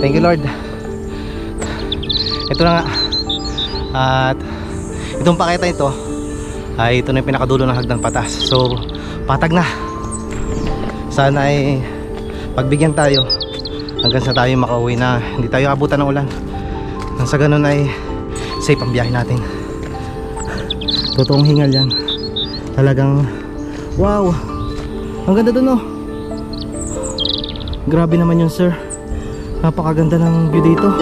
Thank you Lord. Ito na nga. At itong paketa ito ay ito na yung pinakadulo ng hagdan patas. So patag na. Sana ay pagbigyan tayo hanggang sa tayo makauwi na hindi tayo abutan ng ulan. Nang sa ganun ay safe ang biyahe natin. Totoong hingal yan. Talagang wow, ang ganda dun oh. Grabe naman yun sir. Napakaganda ng view dito.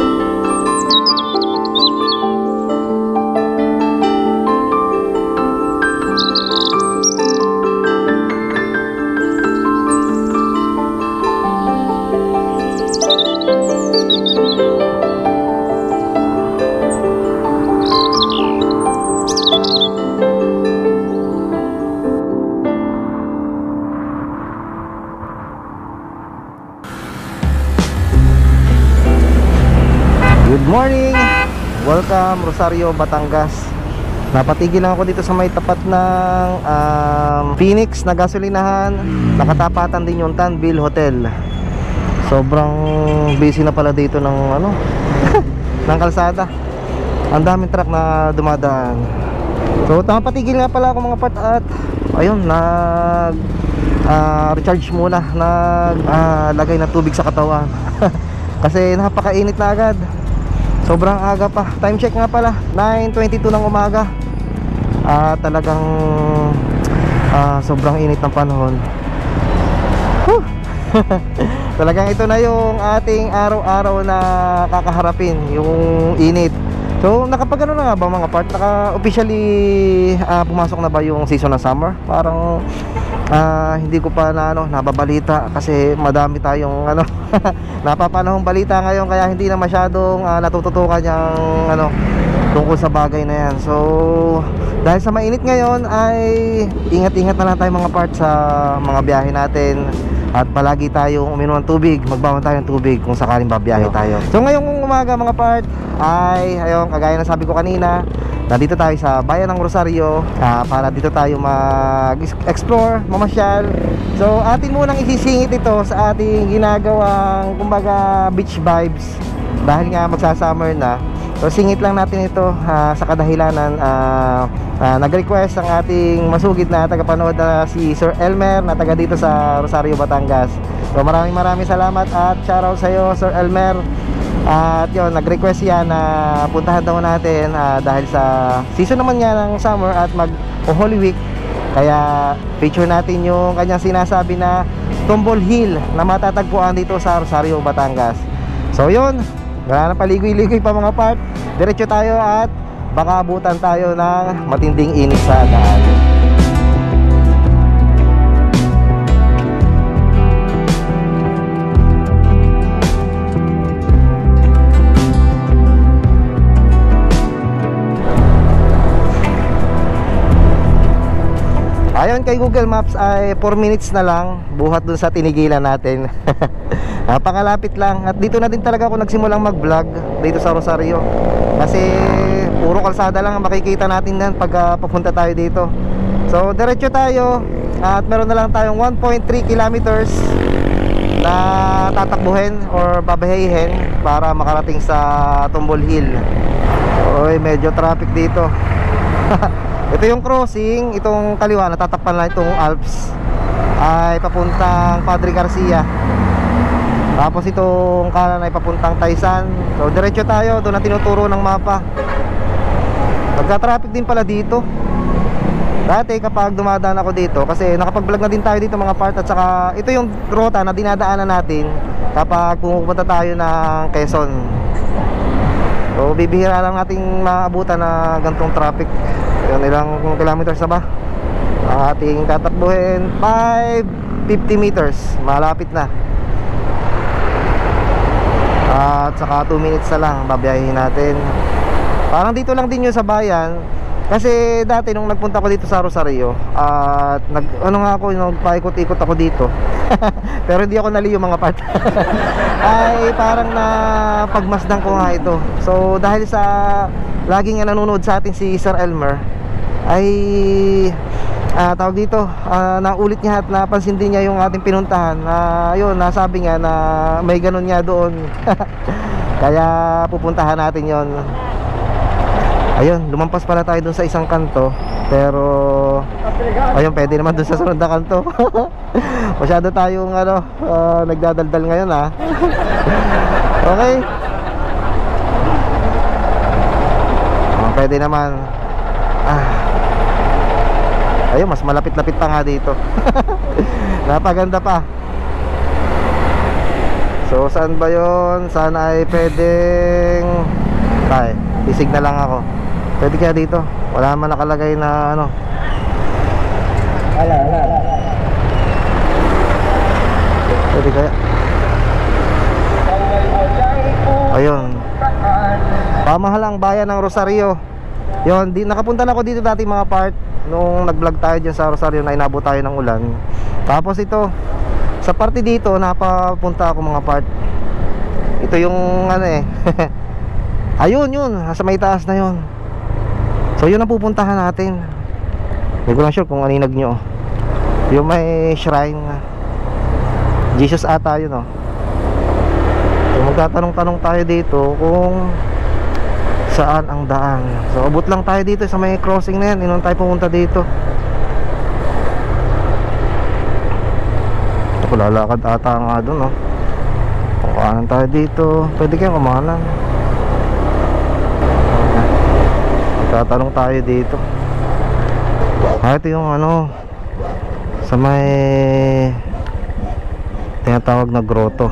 Good morning! Welcome Rosario, Batangas. Napatigil lang ako dito sa may tapat ng Phoenix na gasolinahan. Nakatapatan din yung Tanville Hotel. Sobrang busy na pala dito ng ano ng kalsada. Ang daming truck na dumadaan. So napatigil nga pala ako mga part at ayun, nag recharge muna, lagay ng tubig sa katawan. Kasi napakainit na agad. Sobrang aga pa. Time check nga pala 9:22 ng umaga. Talagang sobrang init ng panahon. Talagang ito na yung ating araw-araw na kakaharapin, yung init. So nakapagano na nga ba mga part? Naka-officially pumasok na ba yung season ng summer? Parang hindi ko pa nababalita kasi madami tayong napapanahong balita ngayon, kaya hindi na masyadong natututukan yung tungkol sa bagay na yan. So dahil sa mainit ngayon ay ingat-ingat na lang tayo mga part sa mga biyahe natin. At palagi tayong uminom ng tubig, magbawan tayo ng tubig kung sakaling babiyahe tayo. So ngayong umaga mga part ay ayun, kagaya na sabi ko kanina, nandito tayo sa bayan ng Rosario para dito tayo mag-explore, mamasyal. So atin munang isisingit ito sa ating ginagawang kumbaga beach vibes. Dahil nga magsa-summer na, so singit lang natin ito sa kadahilanan nag-request ang ating masugid na tagapanood na si Sir Elmer na taga dito sa Rosario, Batangas. So maraming salamat at shoutout sa iyo Sir Elmer. At yun, nag-request yan na puntahan daw natin dahil sa season naman nga ng summer at mag-Holy Week. Kaya feature natin yung kanyang sinasabi na Tumble Hill na matatagpuan dito sa Rosario, Batangas. So yun, wala na paligoy-ligoy pa mga part. Diretso tayo at baka abutan tayo ng matinding init sa daan. Ayon kay Google Maps ay 4 minutes na lang buhat dun sa tinigilan natin. Napakalapit lang. At dito na din talaga ako nagsimulang mag-vlog dito sa Rosario. Kasi puro kalsada lang ang makikita natin yan pag papunta tayo dito. So diretso tayo at meron na lang tayong 1.3 kilometers na tatakbuhin or babahehin para makarating sa Tumble Hill. Oy, medyo traffic dito. Ito yung crossing, itong kaliwa na tatakpan lang itong Alps ay papuntang Padre Garcia. Tapos itong kanan ay papuntang Taysan. So diretso tayo, doon na tinuturo ng mapa. Nagka-traffic din pala dito. Dati kapag dumadaan ako dito, kasi nakapag-vlog na din tayo dito mga part. At saka ito yung ruta na dinadaanan natin kapag pumunta tayo ng Quezon. So bibihira lang nating maabutan na gantong traffic. Yun, ilang kilometers na ba ang ating tatakbuhin? 550 meters, malapit na. At saka 2 minutes na lang babiyahin natin. Parang dito lang din yun sa bayan. Kasi dati nung nagpunta ko dito sa Rosario at nagpaikot-ikot ako dito. Pero hindi ako naliyo mga part. Ay parang na pagmasdan ko nga ito. So dahil sa laging nanonood sa atin si Sir Elmer, ay tawag dito, naulit niya at napansin din niya yung ating pinuntahan. Ayun, nasabi nga na may ganun nga doon. Kaya pupuntahan natin yon. Ayun, lumampas pala tayo dun sa isang kanto. Pero ayun, pwede naman dun sa sunod na kanto. Masyado tayong nagdadaldal ngayon ha. Okay. Pwede naman. Ayun, mas malapit-lapit pa nga dito. Napaganda pa. So saan ba yun? Sana ay pwedeng isig na lang ako. Pwede kaya dito? Wala man nakalagay na ano. Wala. Pwede kaya? Ayun, pamahalang bayan ng Rosario. Yun, nakapunta na ako dito dati mga part. Nung nag-vlog tayo dyan sa Rosario na inabot tayo ng ulan. Tapos ito, sa parte dito napapunta ako mga part. Ito yung ayun, yun, nasa may taas na yun. So yun ang pupuntahan natin. Hindi ko lang sure kung aninag nyo. Yung may shrine, Jesus ata yun So magtatanong-tanong tayo dito kung saan ang daan. So abot lang tayo dito sa may crossing na yan. Inon tayo pumunta dito. Ito ko lalakad ata nga dun kumanan tayo dito. Pwede kayong kumanan. Tatanong tayo dito. Ito yung sa may tinatawag na grotto.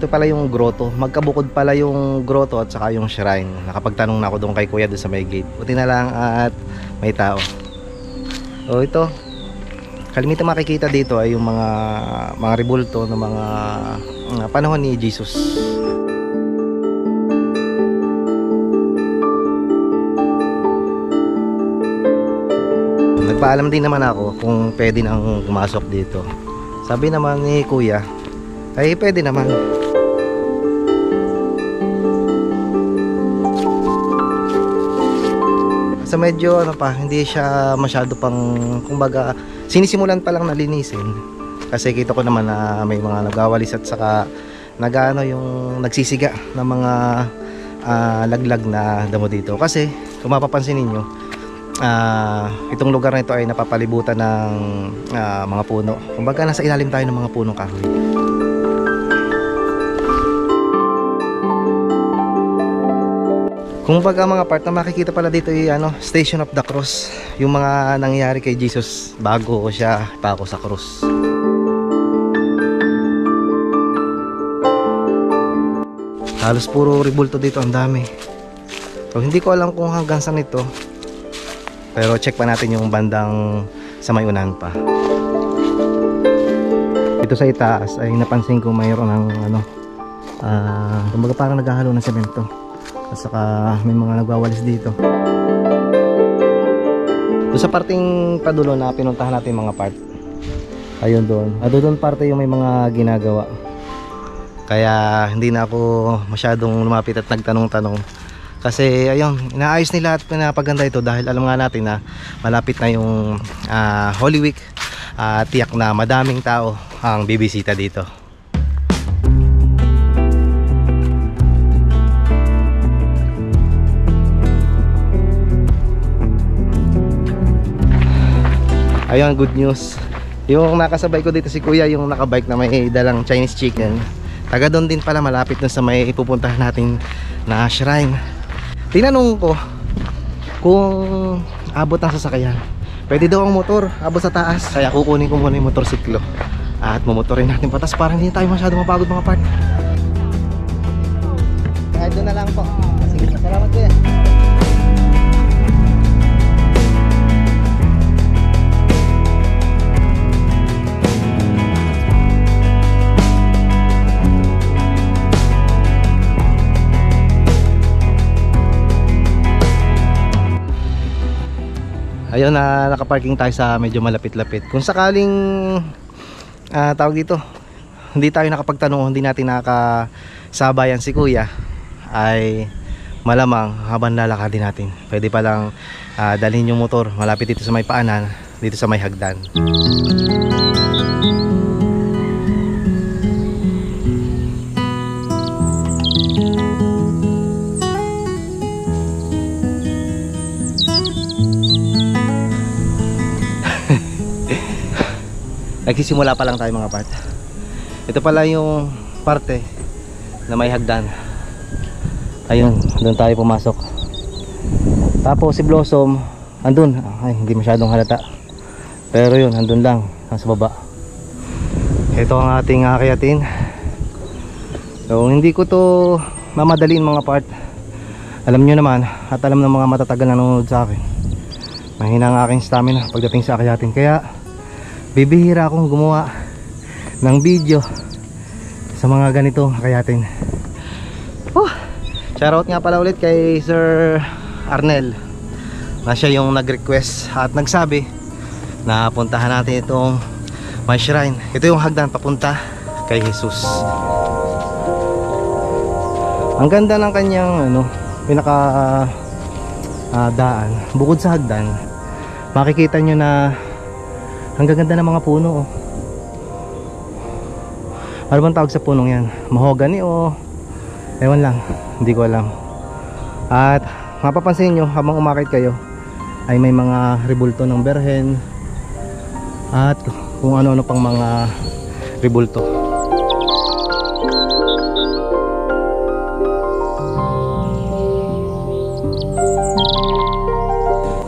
Ito pala yung grotto. Magkabukod pala yung grotto at saka yung shrine. Nakapagtanong na ako doon kay kuya doon sa may gate. Buti na lang at may tao. So ito, kalimitan makikita dito ay yung mga rebulto ng mga panahon ni Jesus. Nagpaalam din naman ako kung pwede nang pumasok dito. Sabi naman ni kuya ay pwede naman. So medyo hindi siya masyado pang, kumbaga sinisimulan pa lang nalinisin. Kasi kita ko naman na may mga nagawalis at saka yung nagsisiga ng mga laglag na damo dito. Kasi kung mapapansin ninyo, itong lugar na ito ay napapalibutan ng mga puno. Kumbaga nasa ilalim tayo ng mga punong kahoy. Kung baga mga part na makikita pala dito ay Station of the Cross, yung mga nangyayari kay Jesus bago siya pako sa krus. Halos puro rebulto dito, ang dami. So hindi ko alam kung hanggang saan ito, pero check pa natin yung bandang sa may unahan pa. Dito sa itaas ay napansin ko mayroon ng kumbaga parang naghahalo ng semento. At saka may mga nagwawalis dito. Doon sa parting padulo na pinuntahan natin mga part, ayun doon. Doon parte yung may mga ginagawa. Kaya hindi na ako masyadong lumapit at nagtanong-tanong. Kasi ayun, inaayos nila at pinapaganda ito dahil alam nga natin na malapit na yung Holy Week. Tiyak na madaming tao ang bibisita dito. Ayun, good news. Yung nakasabay ko dito si kuya, yung nakabike na may dalang Chinese chicken, taga doon din pala, malapit dun sa may ipupuntahan natin na shrine. Tinanong ko kung abot ang sasakyan. Pwede daw ang motor, abot sa taas. Kaya kukunin ko muna yung motorsiklo at mumotorin natin patas para hindi tayo masyado mapagod mga part. Kahit doon na lang po. Sige, salamat kuya. Ayun, nakaparking tayo sa medyo malapit-lapit. Kung sakaling tawag dito, hindi tayo nakapagtanong, hindi natin nakakasabayan si kuya, ay malamang habang lalakadin natin, pwede palang dalhin yung motor malapit dito sa may paanan, dito sa may hagdan. Nagsisimula pa lang tayo mga part. Ito pala yung parte na may hagdan. Ayun, doon tayo pumasok. Tapos si Blossom andun, ay hindi masyadong halata, pero yun, andun lang, nasa baba. Ito ang ating akyatin. So hindi ko to mamadaliin mga part. Alam nyo naman, at alam ng mga matatagal na nanonood sa akin, mahina ang aking stamina pagdating sa akyatin. Kaya bibihira akong gumawa ng video sa mga ganitong akyatin. Shoutout nga pala ulit kay Sir Arnel, na siya yung nag-request at nagsabi na puntahan natin itong may shrine. Ito yung hagdan papunta kay Jesus. Ang ganda ng kanyang pinaka daan. Bukod sa hagdan, makikita nyo na ang gaganda ng mga puno. Ano bang tawag sa punong yan? Mahogany o ewan lang, hindi ko alam. At mapapansin nyo habang umakit kayo ay may mga rebulto ng berhen at kung ano-ano pang mga rebulto.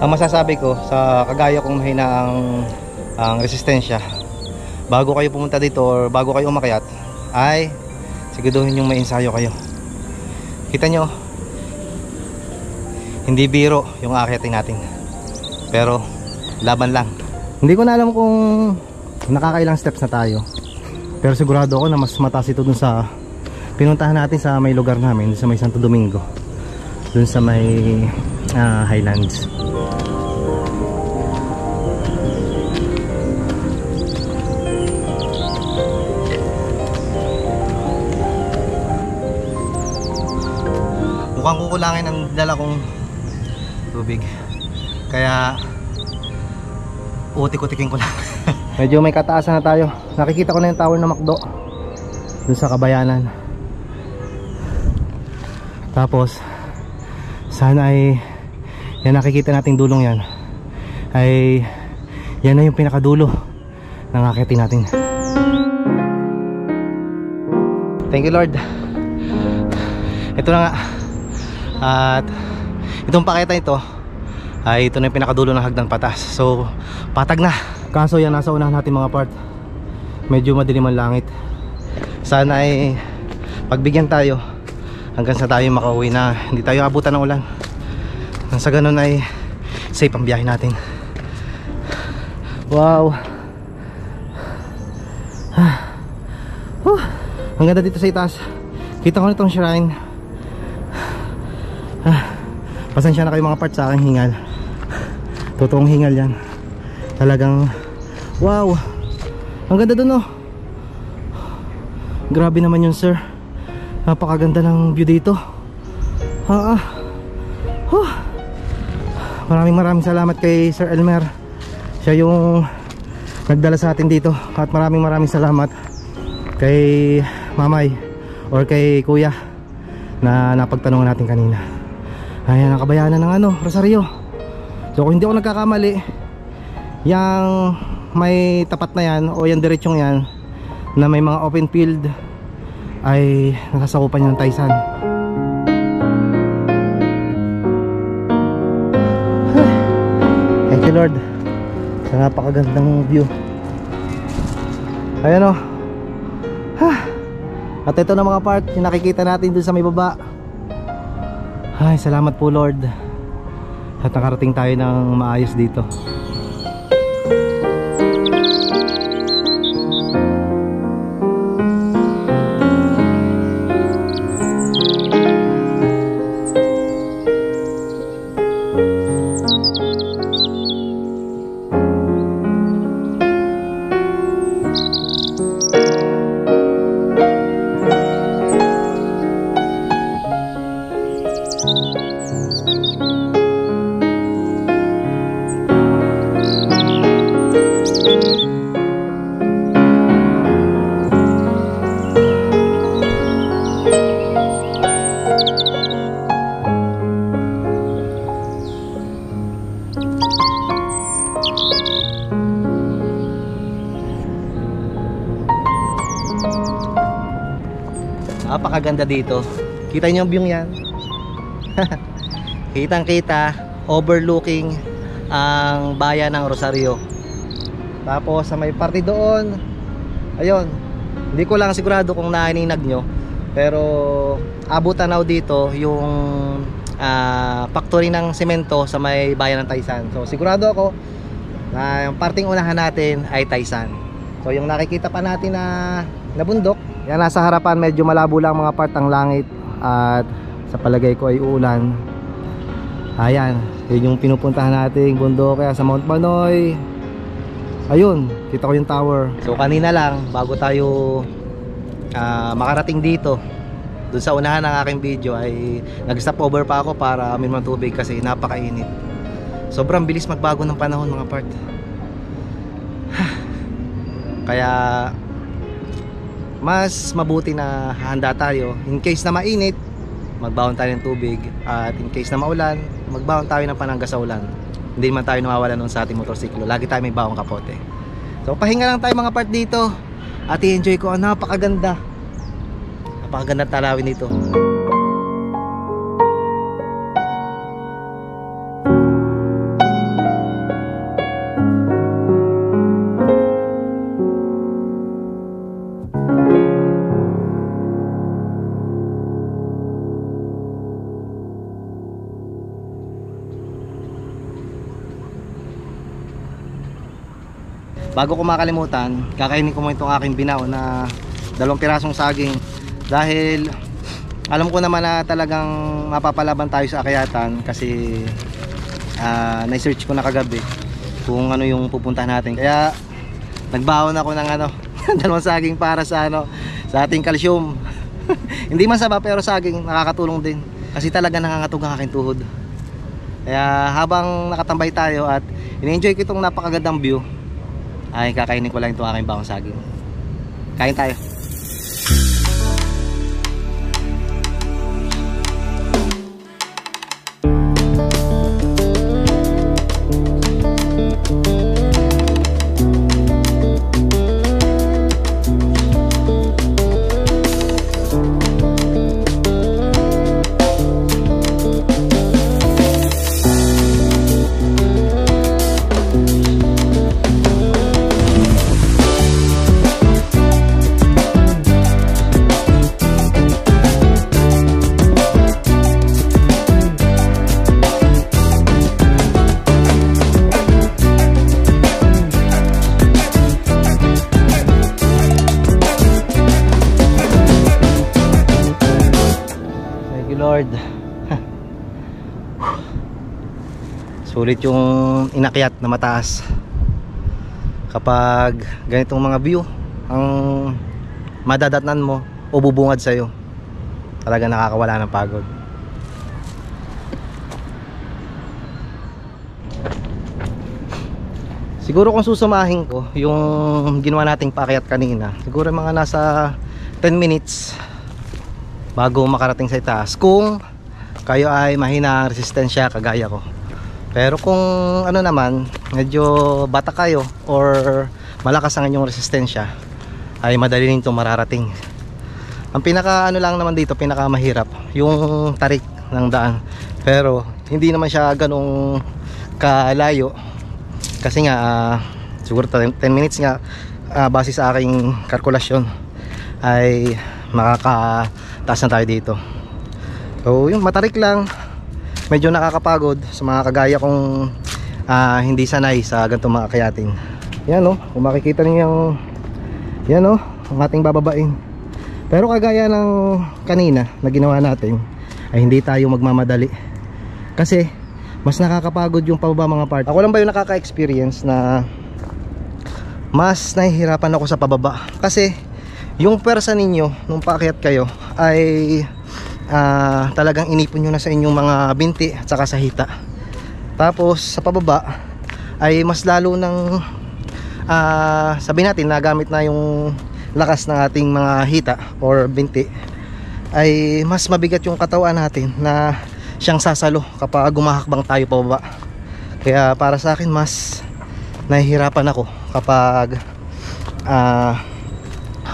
Ang masasabi ko sa kagaya kong mahina ang resistensya, bago kayo pumunta dito or bago kayo umakyat, ay siguraduhin yung may ensayo kayo. Kita nyo, hindi biro yung aakyatin natin, pero laban lang. Hindi ko na alam kung nakakailang steps na tayo, pero sigurado ako na mas mataas ito dun sa pinuntahan natin sa may lugar namin, dun sa may Santo Domingo, dun sa may Highlands. Mukhang kukulangin ang dala kong tubig, kaya utik-utikin ko lang. Medyo may kataasan na tayo. Nakikita ko na yung tower ng McDo dun sa Kabayanan. Tapos sana ay yan, nakikita nating dulong yan, ay yan na yung pinakadulo ng akitin natin. Thank you Lord. Ito na nga. At itong paketa ito ay ito na yung pinakadulo ng hagdan patas. So patag na. Kaso yan, nasa unahan natin mga part, medyo madilim ang langit. Sana ay pagbigyan tayo hanggang sa tayo makauwi na hindi tayo abutan ng ulan. Nang sa ganun ay safe ang biyahe natin. Wow. Ang ganda dito sa itaas. Kita ko nitong shrine. Pasensya na kayo mga parts sa aking hingal. Totoong hingal yan. Talagang wow. Ang ganda dun oh. Grabe naman yun sir. Napakaganda ng view dito. Maraming salamat kay Sir Elmer. Siya yung nagdala sa atin dito. At maraming salamat kay Mamay or kay Kuya na napagtanungan natin kanina. Ayan, ang Kabayanan ng Rosario. So kung hindi ako nagkakamali, yang may tapat na yan o yung diretsong yan na may mga open field ay nasasakupan niya ng Taysan. Thank you Lord sa napakagandang view. Ayan o. At ito na mga part, yung nakikita natin dun sa may baba. Ay, salamat po Lord. At nakarating tayo ng maayos dito. pinakamaganda dito. Kita niyo yung view yan. Kitang kita, overlooking ang bayan ng Rosario. Tapos sa may parte doon, ayun, hindi ko lang sigurado kung naininag nyo, pero abot tanaw dito yung factory ng semento sa may bayan ng Taysan. So sigurado ako na yung parting unahan natin ay Taysan. So yung nakikita pa natin na bundok, yan nasa harapan, medyo malabo lang mga part ng langit at sa palagay ko ay uulan. Ayan, yun yung pinupuntahan nating bundok, kaya sa Mount Manoy. Ayun, kita ko yung tower. So kanina lang, bago tayo makarating dito dun sa unahan ng aking video, ay nag-stop over pa ako para uminom ng tubig kasi napakainit. Sobrang bilis magbago ng panahon mga part. Kaya mas mabuti na handa tayo. In case na mainit, magbaon tayo ng tubig. At in case na maulan, magbaon tayo ng panangga sa ulan. Hindi naman tayo nawawala nun sa ating motorsiklo. Lagi tayo may bawang kapote. So pahinga lang tayo mga part dito. At i-enjoy ko. Napakaganda. Napakaganda talawin dito. Bago ko makalimutan, kakainin ko mo itong aking binaw na 2 pirasong saging. Dahil alam ko naman na talagang mapapalaban tayo sa akyatan. Kasi na-search ko na kagabi kung ano yung pupuntahan natin. Kaya nagbaon ako ng 2 saging para sa sa ating calcium. Hindi man saba pero saging nakakatulong din. Kasi talaga nangangatog ang aking tuhod. Kaya habang nakatambay tayo at in-enjoy ko itong napakagandang view, ay kakainin ko lang itong aking bawang saging. Kain tayo. Lord. Sulit yung inakyat na mataas. Kapag ganitong mga view ang madadatnan mo o bubungad sa'yo, talaga nakakawala ng pagod. Siguro kung susumahin ko yung ginawa nating paakyat kanina, siguro mga nasa 10 minutes bago makarating sa itaas, kung kayo ay mahina resistensya kagaya ko. Pero kung naman, medyo bata kayo or malakas ang inyong resistensya, ay madali nito mararating. Ang pinaka lang naman dito, pinaka mahirap yung tarik ng daan. Pero hindi naman siya ganong kalayo. Kasi nga siguro 10 minutes nga, base sa aking kalkulasyon, ay makakataas na tayo dito. So yung matarik lang, medyo nakakapagod sa mga kagaya kong hindi sanay sa ganitong mga kayatin. Yan kung makikita niyo yan ang ating bababain. Pero kagaya ng kanina na ginawa natin, ay hindi tayo magmamadali. Kasi mas nakakapagod yung pababa mga part. Ako lang ba yung nakaka-experience na mas nahihirapan ako sa pababa? Kasi yung pwersa ninyo nung paakyat kayo ay talagang inipon nyo na sa inyong mga binti at saka sa hita. Tapos sa pababa ay mas lalo ng sabihin natin nagamit na yung lakas ng ating mga hita or binti, ay mas mabigat yung katawan natin na siyang sasalo kapag gumahakbang tayo pababa. Kaya para sa akin mas nahihirapan ako kapag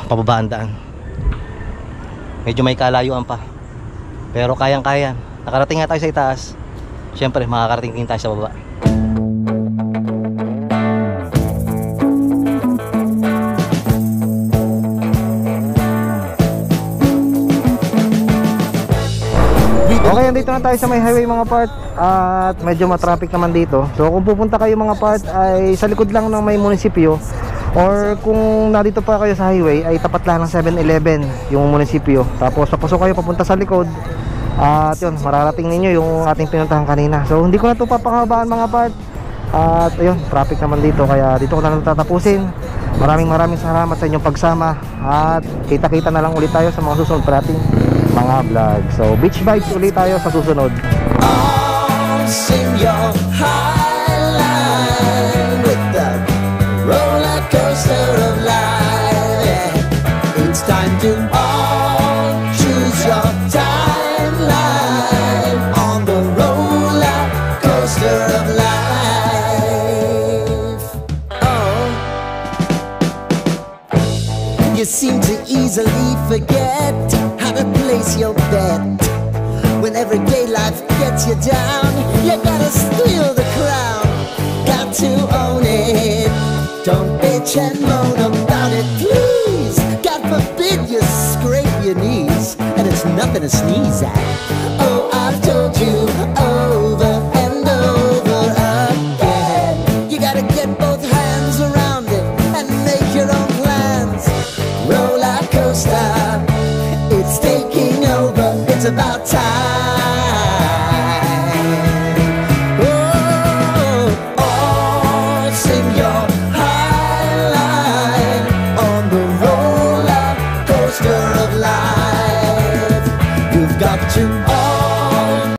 pababa ang daan. medyo may kalayuan pa. Pero kayang-kaya. Nakarating nga tayo sa itaas. Siyempre, makakarating din tayo sa baba. Okay, andito na tayo sa may highway mga part. At medyo matraffic naman dito. So kung pupunta kayo mga part ay sa likod lang ng may munisipyo, or kung narito pa kayo sa highway ay tapat lang ng 7-Eleven yung munisipyo. Tapos papasok kayo papunta sa likod. At yun, mararating ninyo yung ating pinuntahan kanina. So hindi ko na ito papanghabaan mga part. At ayun, traffic naman dito, kaya dito ko na lang tatapusin. Maraming salamat sa inyong pagsama. At kita-kita na lang ulit tayo sa mga susunod pa nating mga vlog. So beach vibes ulit tayo sa susunod. Sing your highline with the roller coaster of life. Yeah. It's time to all choose your timeline on the roller coaster of life. Oh, you seem to easily forget how to place your bet. When everyday life gets you down, you gotta steal the crown. Got to own it. Don't bitch and moan about it, please. God forbid you scrape your knees, and it's nothing to sneeze at.